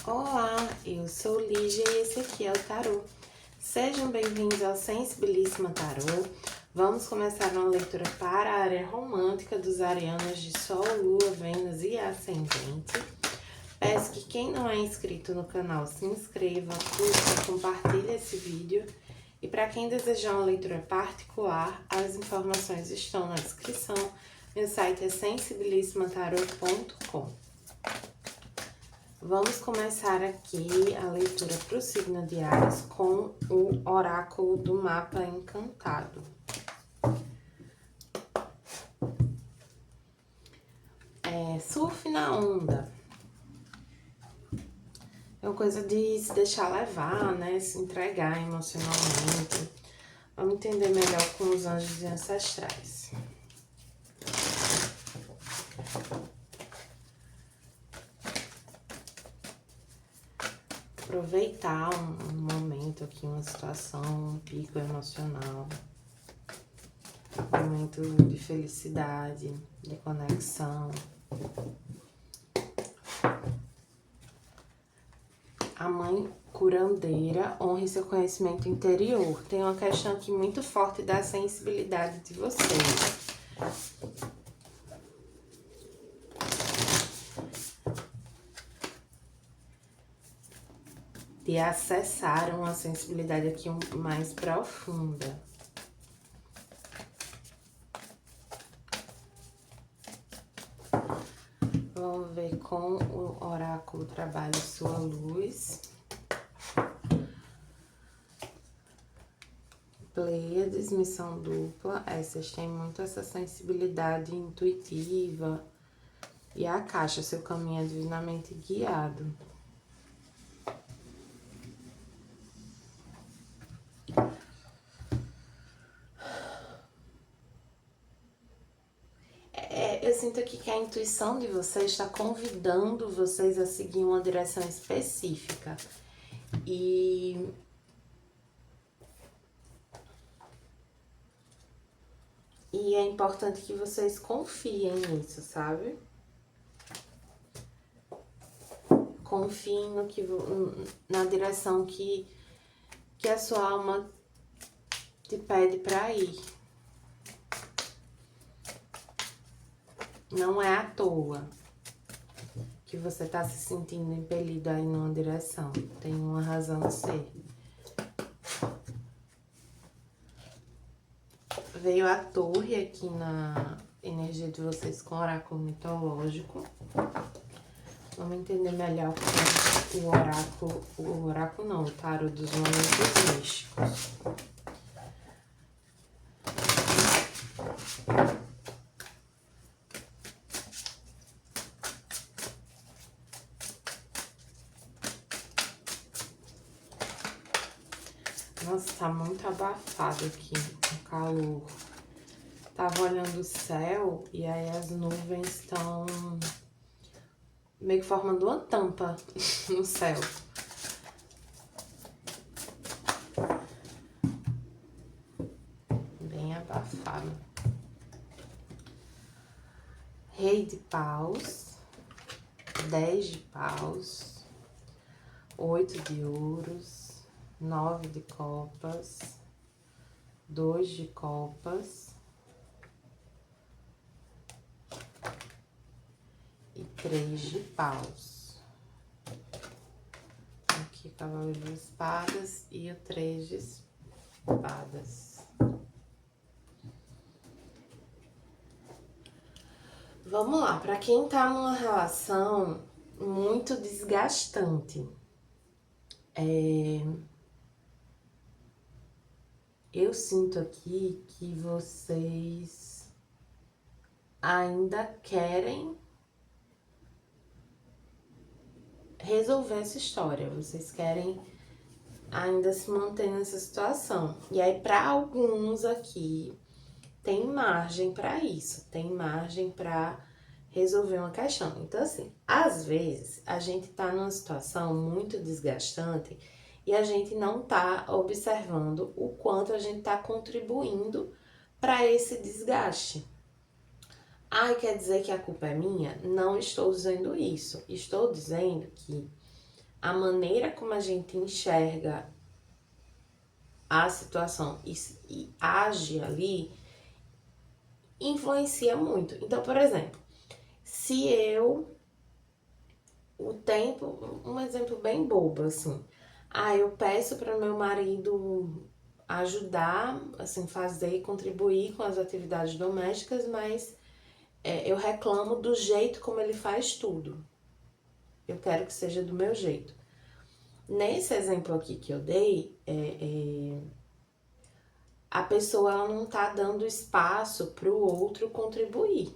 Olá, eu sou Lígia e esse aqui é o Tarô. Sejam bem-vindos ao Sensibilíssima Tarô. Vamos começar uma leitura para a área romântica dos arianos de Sol, Lua, Vênus e Ascendente. Peço que quem não é inscrito no canal se inscreva, curta, compartilhe esse vídeo. E para quem desejar uma leitura particular, as informações estão na descrição. Meu site é sensibilissimataroto.com. Vamos começar aqui a leitura para o signo de Áries com o oráculo do mapa encantado. Surfe na onda. É uma coisa de se deixar levar, né? Se entregar emocionalmente. Vamos entender melhor com os anjos e ancestrais. Aproveitar um momento aqui, uma situação, um pico emocional. Um momento de felicidade, de conexão. A mãe curandeira, honre seu conhecimento interior. Tem uma questão aqui muito forte da sensibilidade de vocês. De acessar uma sensibilidade aqui mais profunda. Vamos ver com o oráculo Trabalhe Sua Luz. Pleiades, missão dupla. Essas têm muito essa sensibilidade intuitiva. E a caixa, seu caminho é divinamente guiado. Eu sinto aqui que a intuição de vocês está convidando vocês a seguir uma direção específica. E é importante que vocês confiem nisso, sabe? Confiem no que, na direção que a sua alma te pede para ir. Não é à toa que você tá se sentindo impelido aí numa direção. Tem uma razão de ser. Veio a torre aqui na energia de vocês com o oráculo mitológico. Vamos entender melhor com o oráculo não, o tarô dos momentos místicos. Nossa, tá muito abafado aqui, o calor. Tava olhando o céu e aí as nuvens estão meio que formando uma tampa no céu. Bem abafado. Rei de paus, 10 de paus, 8 de ouros, 9 de copas, 2 de copas e 3 de paus. Aqui, cavaleiro de espadas e o 3 de espadas. Vamos lá, para quem tá numa relação muito desgastante, eu sinto aqui que vocês ainda querem resolver essa história, vocês querem ainda se manter nessa situação. E aí, para alguns aqui, tem margem para isso, tem margem para resolver uma questão. Então, assim, às vezes a gente tá numa situação muito desgastante e a gente não tá observando o quanto a gente tá contribuindo para esse desgaste. Ai, quer dizer que a culpa é minha? Não estou dizendo isso. Estou dizendo que a maneira como a gente enxerga a situação e age ali influencia muito. Então, por exemplo, se eu, o tempo, um exemplo bem bobo, assim, eu peço para meu marido ajudar, assim, fazer, contribuir com as atividades domésticas, mas eu reclamo do jeito como ele faz tudo. Eu quero que seja do meu jeito. Nesse exemplo aqui que eu dei, a pessoa ela não tá dando espaço para o outro contribuir.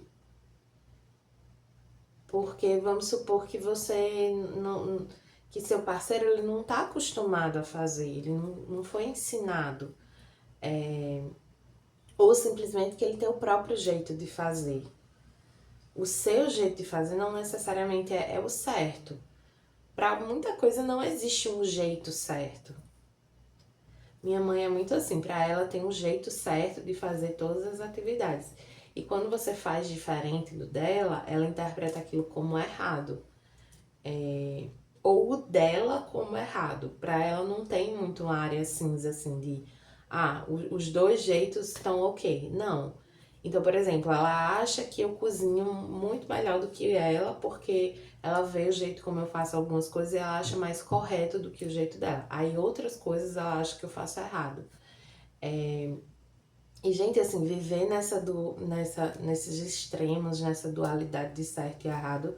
Porque vamos supor que você não, que seu parceiro ele não tá acostumado a fazer, ele não foi ensinado, ou simplesmente que ele tem o próprio jeito de fazer. O seu jeito de fazer não necessariamente é o certo. Para muita coisa não existe um jeito certo. Minha mãe é muito assim, para ela tem um jeito certo de fazer todas as atividades. E quando você faz diferente do dela, ela interpreta aquilo como errado. Ou o dela como errado. Para ela não tem muito uma área cinza assim de os dois jeitos estão ok. Não. Então, por exemplo, ela acha que eu cozinho muito melhor do que ela, porque ela vê o jeito como eu faço algumas coisas e ela acha mais correto do que o jeito dela. Aí outras coisas ela acha que eu faço errado. E, gente, assim, viver nesses extremos, nessa dualidade de certo e errado,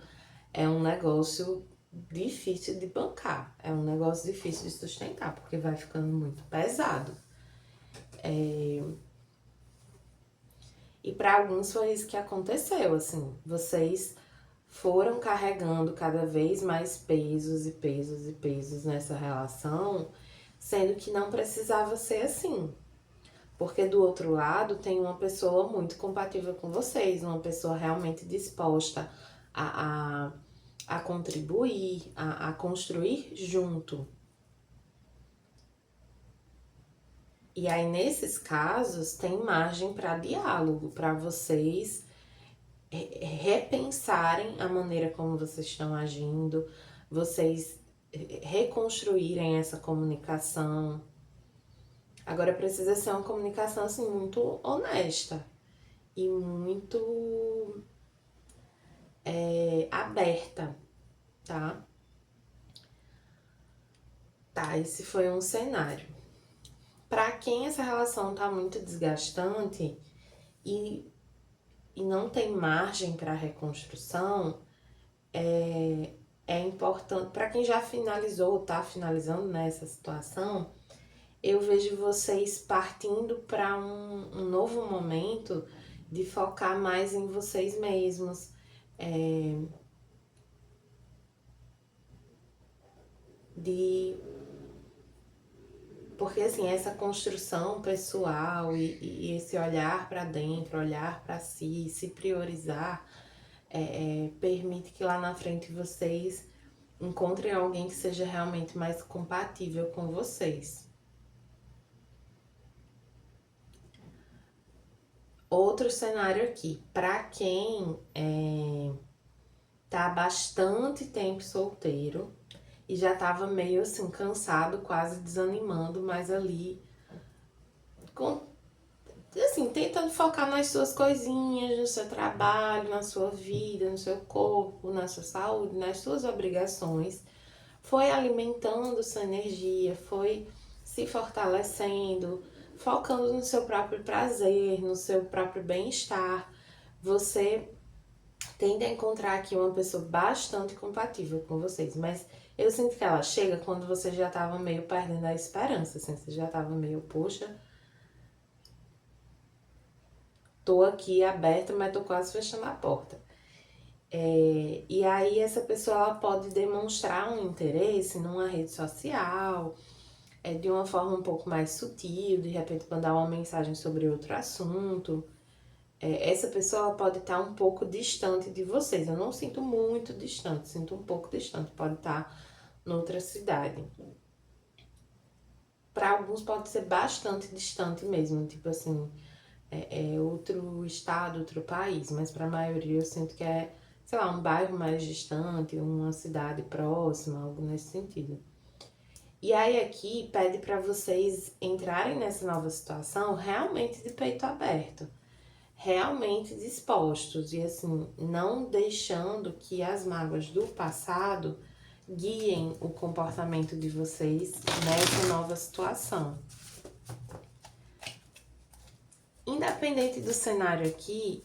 é um negócio difícil de bancar. É um negócio difícil de sustentar, porque vai ficando muito pesado. E para alguns foi isso que aconteceu, assim. Vocês foram carregando cada vez mais pesos e pesos e pesos nessa relação, sendo que não precisava ser assim. Porque do outro lado tem uma pessoa muito compatível com vocês, uma pessoa realmente disposta a contribuir, a construir junto. E aí, nesses casos, tem margem para diálogo, para vocês repensarem a maneira como vocês estão agindo, vocês reconstruírem essa comunicação. Agora precisa ser uma comunicação assim muito honesta e muito aberta, tá? Tá, esse foi um cenário. Para quem essa relação tá muito desgastante e não tem margem para reconstrução, é importante, para quem já finalizou, tá finalizando nessa situação, eu vejo vocês partindo para um novo momento de focar mais em vocês mesmos, de porque assim essa construção pessoal e esse olhar para dentro, olhar para si, se priorizar, permite que lá na frente vocês encontrem alguém que seja realmente mais compatível com vocês. Outro cenário aqui, para quem tá há bastante tempo solteiro e já tava meio assim cansado, quase desanimando, mas ali assim, tentando focar nas suas coisinhas, no seu trabalho, na sua vida, no seu corpo, na sua saúde, nas suas obrigações, foi alimentando sua energia, foi se fortalecendo, focando no seu próprio prazer, no seu próprio bem-estar. Você tende a encontrar aqui uma pessoa bastante compatível com vocês, mas eu sinto que ela chega quando você já tava meio perdendo a esperança, assim, você já tava meio, poxa, tô aqui aberta, mas tô quase fechando a porta. E aí essa pessoa ela pode demonstrar um interesse numa rede social, de uma forma um pouco mais sutil, de repente mandar uma mensagem sobre outro assunto. Essa pessoa ela pode estar um pouco distante de vocês. Eu não sinto muito distante, sinto um pouco distante, pode estar noutra cidade. Para alguns pode ser bastante distante mesmo, tipo assim, outro estado, outro país, mas para a maioria eu sinto que sei lá, um bairro mais distante, uma cidade próxima, algo nesse sentido. E aí aqui pede para vocês entrarem nessa nova situação realmente de peito aberto, realmente dispostos e assim, não deixando que as mágoas do passado guiem o comportamento de vocês nessa nova situação. Independente do cenário aqui,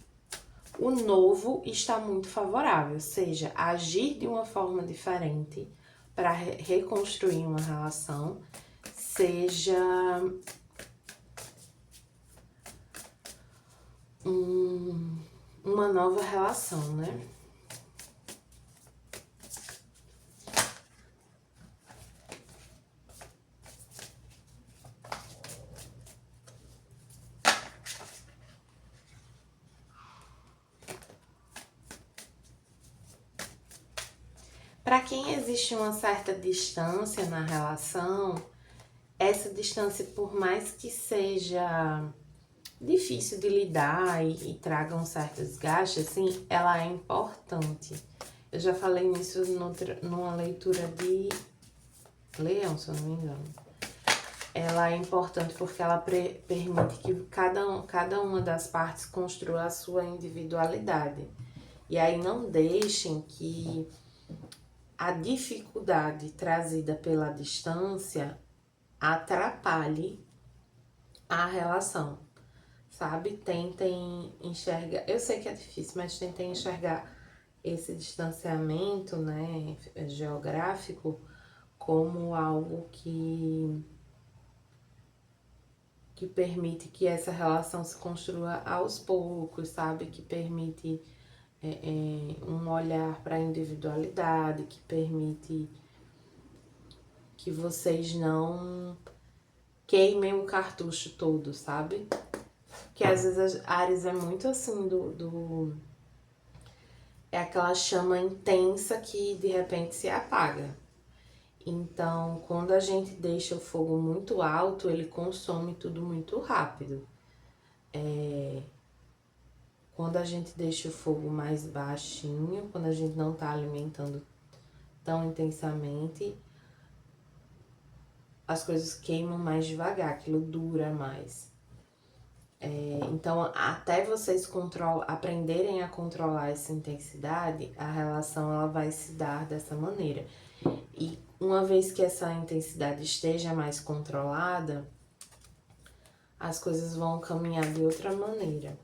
o novo está muito favorável, seja agir de uma forma diferente para reconstruir uma relação, seja uma nova relação, né? Para quem existe uma certa distância na relação, essa distância, por mais que seja difícil de lidar e traga um certo desgaste, assim, ela é importante. Eu já falei nisso numa leitura de Leão, se eu não me engano. Ela é importante porque ela permite que cada uma das partes construa a sua individualidade. E aí não deixem que a dificuldade trazida pela distância atrapalhe a relação, sabe? Tentem enxergar, eu sei que é difícil, mas tentem enxergar esse distanciamento, né, geográfico como algo que permite que essa relação se construa aos poucos, sabe? Que permite um olhar para a individualidade, que permite que vocês não queimem o cartucho todo, sabe? Que às vezes a Áries é muito assim é aquela chama intensa que de repente se apaga. Então, quando a gente deixa o fogo muito alto, ele consome tudo muito rápido. Quando a gente deixa o fogo mais baixinho, quando a gente não tá alimentando tão intensamente, as coisas queimam mais devagar, aquilo dura mais. Então, até vocês aprenderem a controlar essa intensidade, a relação ela vai se dar dessa maneira. E uma vez que essa intensidade esteja mais controlada, as coisas vão caminhar de outra maneira.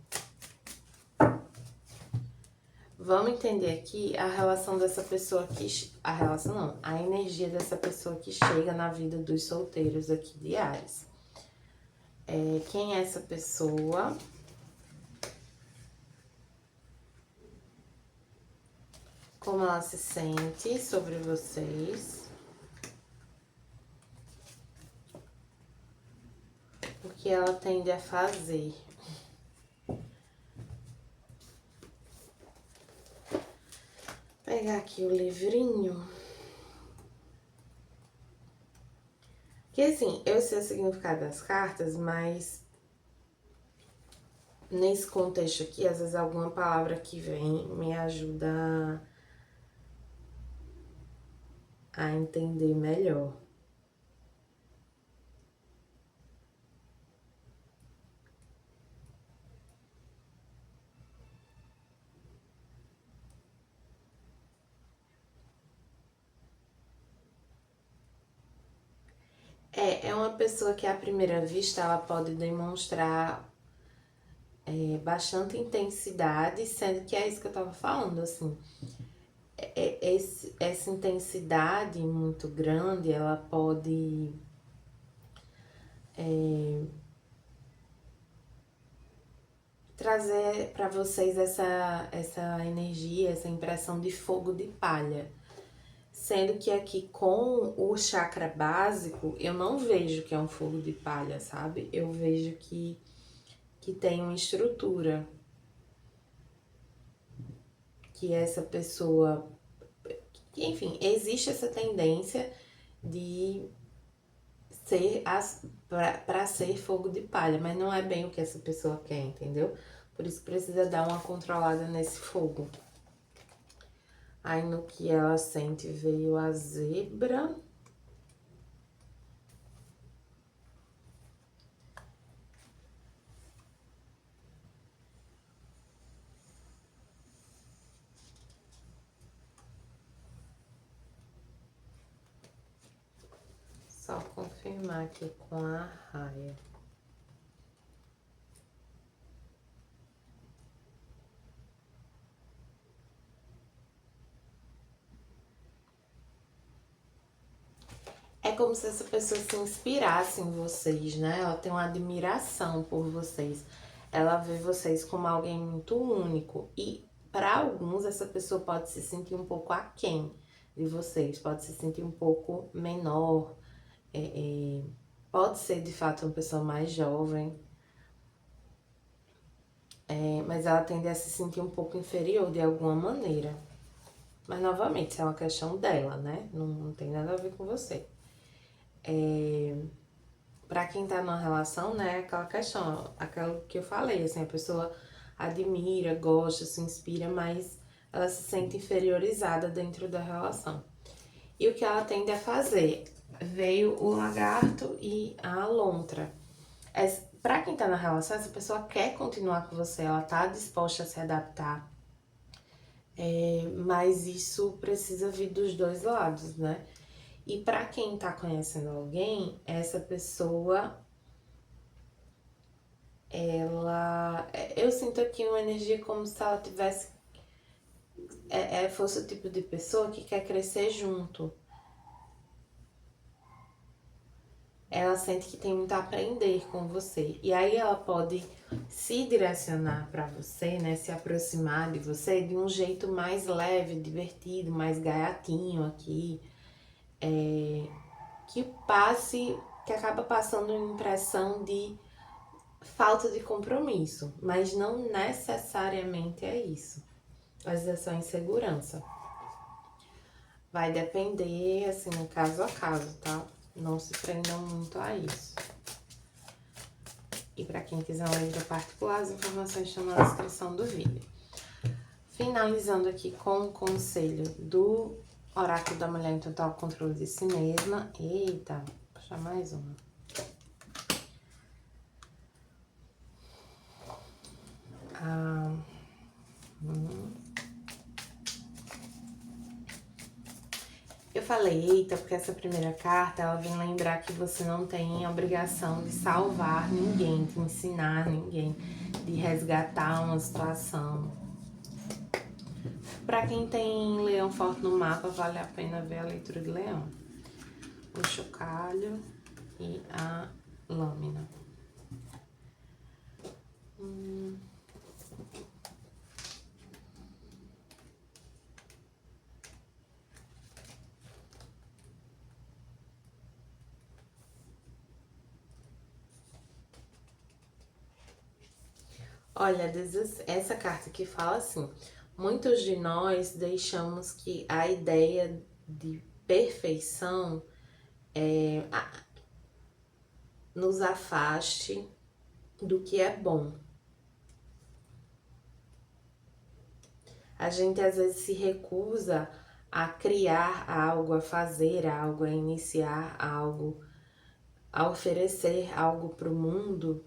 Vamos entender aqui a relação dessa pessoa que... A relação não, a energia dessa pessoa que chega na vida dos solteiros aqui de Áries. Quem é essa pessoa? Como ela se sente sobre vocês? O que ela tende a fazer? Vou pegar aqui o livrinho. Que assim, eu sei o significado das cartas, mas nesse contexto aqui, às vezes alguma palavra que vem me ajuda a entender melhor. É uma pessoa que à primeira vista ela pode demonstrar bastante intensidade, sendo que é isso que eu tava falando, assim. Essa intensidade muito grande, ela pode trazer para vocês essa energia, essa impressão de fogo de palha. Sendo que aqui com o chakra básico, eu não vejo que é um fogo de palha, sabe? Eu vejo que tem uma estrutura. Que essa pessoa... Enfim, existe essa tendência de ser para ser fogo de palha, mas não é bem o que essa pessoa quer, entendeu? Por isso precisa dar uma controlada nesse fogo. Aí, no que ela sente, veio a zebra. Só confirmar aqui com a raia. É como se essa pessoa se inspirasse em vocês, né? Ela tem uma admiração por vocês. Ela vê vocês como alguém muito único. E para alguns, essa pessoa pode se sentir um pouco aquém de vocês, pode se sentir um pouco menor. Pode ser de fato uma pessoa mais jovem, mas ela tende a se sentir um pouco inferior de alguma maneira. Mas novamente, isso é uma questão dela, né? Não tem nada a ver com você. Pra quem tá numa relação, né, aquela questão, aquela que eu falei, assim, a pessoa admira, gosta, se inspira, mas ela se sente inferiorizada dentro da relação. E o que ela tende a fazer? Veio o lagarto e a lontra. Pra quem tá na relação, essa pessoa quer continuar com você, ela tá disposta a se adaptar. Mas isso precisa vir dos dois lados, né? E pra quem tá conhecendo alguém, essa pessoa eu sinto aqui uma energia como se ela tivesse, fosse o tipo de pessoa que quer crescer junto. Ela sente que tem muito a aprender com você. E aí ela pode se direcionar para você, né? Se aproximar de você de um jeito mais leve, divertido, mais gaiatinho aqui. Que passe, que acaba passando uma impressão de falta de compromisso. Mas não necessariamente é isso. Às vezes é só insegurança. Vai depender, assim, caso a caso, tá? Não se prendam muito a isso. E para quem quiser uma leitura particular, as informações estão na descrição do vídeo. Finalizando aqui com o conselho do Oráculo da Mulher em Total Controle de Si Mesma. Eita, vou puxar mais uma. Eu falei, eita, porque essa primeira carta, ela vem lembrar que você não tem a obrigação de salvar ninguém, de ensinar ninguém, de resgatar uma situação. Pra quem tem leão forte no mapa, vale a pena ver a leitura de leão. O chocalho e a lâmina. Olha, essa carta aqui fala assim: muitos de nós deixamos que a ideia de perfeição nos afaste do que é bom. A gente às vezes se recusa a criar algo, a fazer algo, a iniciar algo, a oferecer algo para o mundo,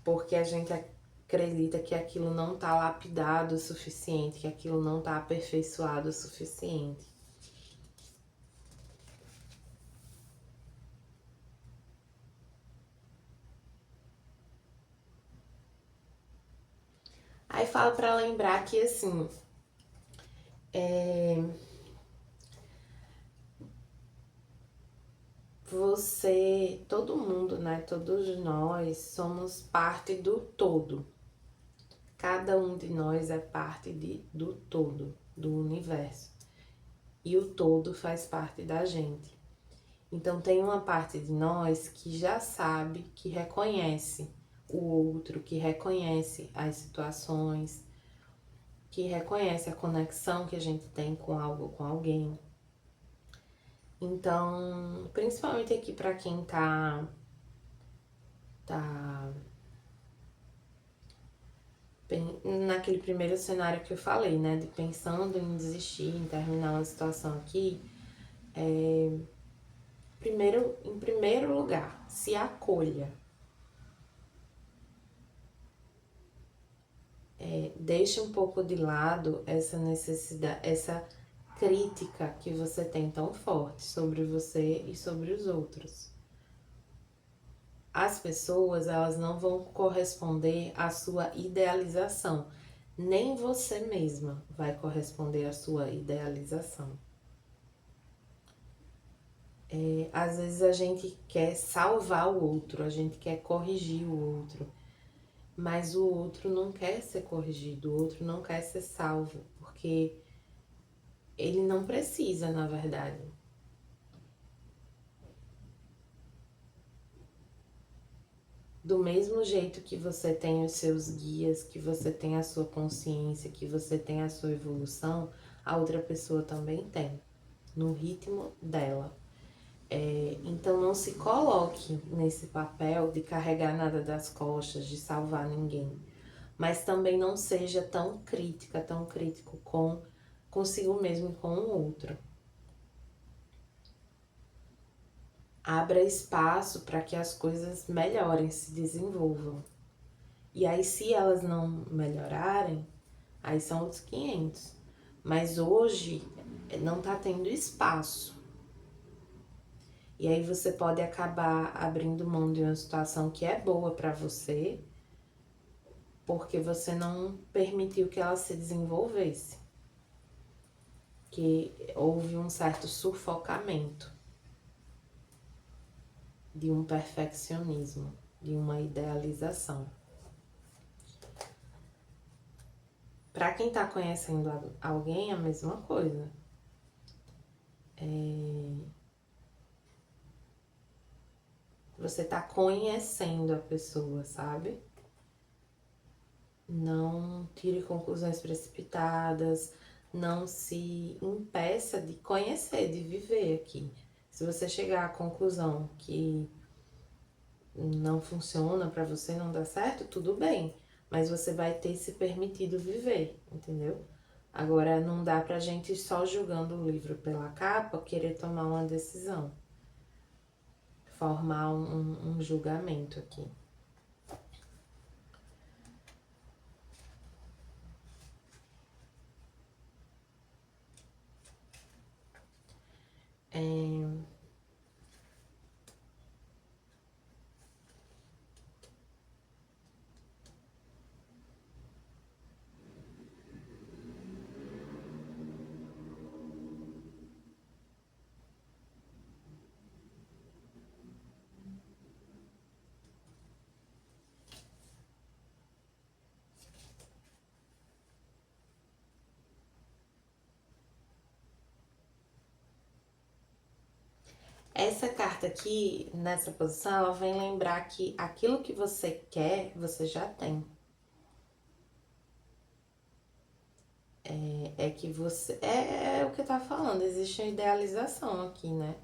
porque a gente acredita que aquilo não está lapidado o suficiente, que aquilo não está aperfeiçoado o suficiente. Aí fala para lembrar que assim, você, todo mundo, né? Todos nós somos parte do todo. Cada um de nós é parte do todo, do universo. E o todo faz parte da gente. Então tem uma parte de nós que já sabe, que reconhece o outro, que reconhece as situações, que reconhece a conexão que a gente tem com algo, com alguém. Então, principalmente aqui para quem tá naquele primeiro cenário que eu falei, né? De pensando em desistir, em terminar uma situação aqui, em primeiro lugar, se acolha. Deixe um pouco de lado essa necessidade, essa crítica que você tem tão forte sobre você e sobre os outros. As pessoas, elas não vão corresponder à sua idealização. Nem você mesma vai corresponder à sua idealização. Às vezes a gente quer salvar o outro, a gente quer corrigir o outro, mas o outro não quer ser corrigido, o outro não quer ser salvo, porque ele não precisa, na verdade. Do mesmo jeito que você tem os seus guias, que você tem a sua consciência, que você tem a sua evolução, a outra pessoa também tem, no ritmo dela. Então não se coloque nesse papel de carregar nada das costas, de salvar ninguém. Mas também não seja tão crítica, tão crítico com consigo mesmo e com o outro. Abra espaço para que as coisas melhorem, se desenvolvam. E aí, se elas não melhorarem, aí são outros 500. Mas hoje não tá tendo espaço. E aí você pode acabar abrindo mão de uma situação que é boa para você, porque você não permitiu que ela se desenvolvesse. Que houve um certo sufocamento de um perfeccionismo, de uma idealização. Para quem tá conhecendo alguém, é a mesma coisa. Você tá conhecendo a pessoa, sabe? Não tire conclusões precipitadas, não se impeça de conhecer, de viver aqui. Se você chegar à conclusão que não funciona pra você, não dá certo, tudo bem, mas você vai ter se permitido viver, entendeu? Agora, não dá pra gente só julgando o livro pela capa querer tomar uma decisão, formar um julgamento aqui. Essa carta aqui, nessa posição, ela vem lembrar que aquilo que você quer, você já tem. É que você. É o que eu tava falando, existe uma idealização aqui, né?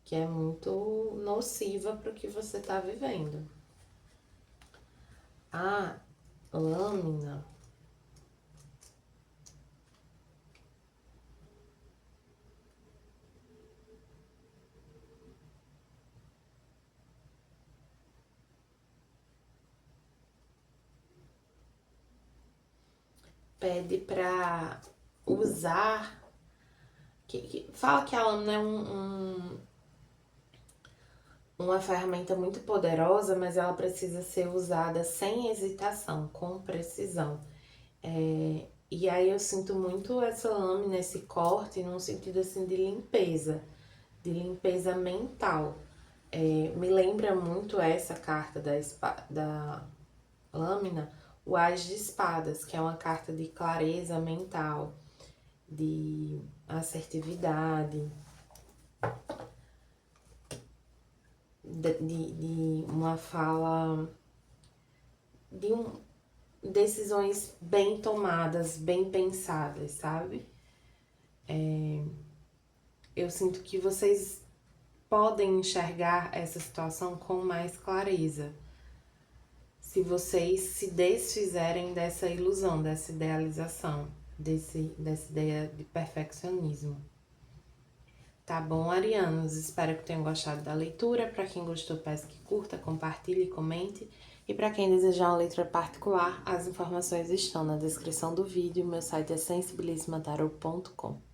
Que é muito nociva para o que você tá vivendo. A lâmina. Pede para usar. Fala que a lâmina é uma ferramenta muito poderosa, mas ela precisa ser usada sem hesitação, com precisão. E aí eu sinto muito essa lâmina, esse corte, num sentido assim de limpeza mental. Me lembra muito essa carta da lâmina, o As de Espadas, que é uma carta de clareza mental, de assertividade, de uma fala, de decisões bem tomadas, bem pensadas, sabe? Eu sinto que vocês podem enxergar essa situação com mais clareza. se vocês se desfizerem dessa ilusão, dessa idealização, dessa ideia de perfeccionismo. Tá bom, arianos? Espero que tenham gostado da leitura. Para quem gostou, peço que curta, compartilhe e comente. E para quem desejar uma leitura particular, as informações estão na descrição do vídeo. Meu site é sensibilismatarot.com.